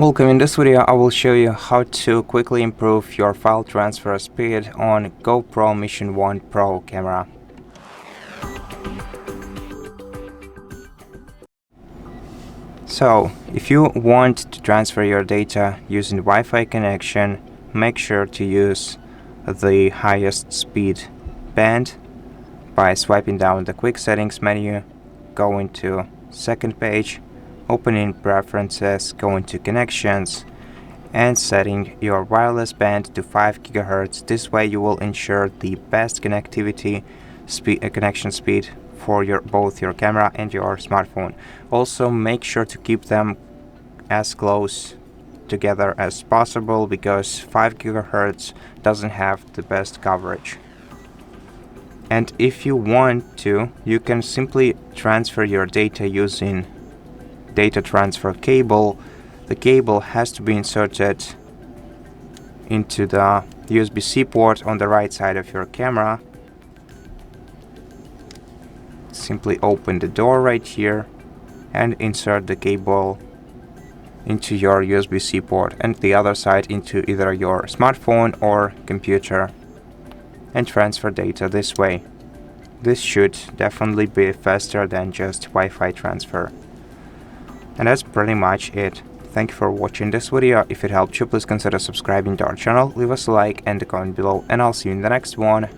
Welcome. In this video I will show you how to quickly improve your file transfer speed on GoPro Mission 1 Pro camera. So, if you want to transfer your data using Wi-Fi connection, make sure to use the highest speed band by swiping down the quick settings menu, go into second page, opening preferences, go into connections and setting your wireless band to 5 GHz. This way you will ensure the best connectivity connection speed for both your camera and your smartphone. Also make sure to keep them as close together as possible because 5 GHz doesn't have the best coverage. And if you want to, you can simply transfer your data using data transfer cable. The cable has to be inserted into the USB-C port on the right side of your camera. Simply open the door right here and insert the cable into your USB-C port and the other side into either your smartphone or computer and transfer data this way. This should definitely be faster than just Wi-Fi transfer. And that's pretty much it. Thank you for watching this video. If it helped you, please consider subscribing to our channel, leave us a like and a comment below, and I'll see you in the next one.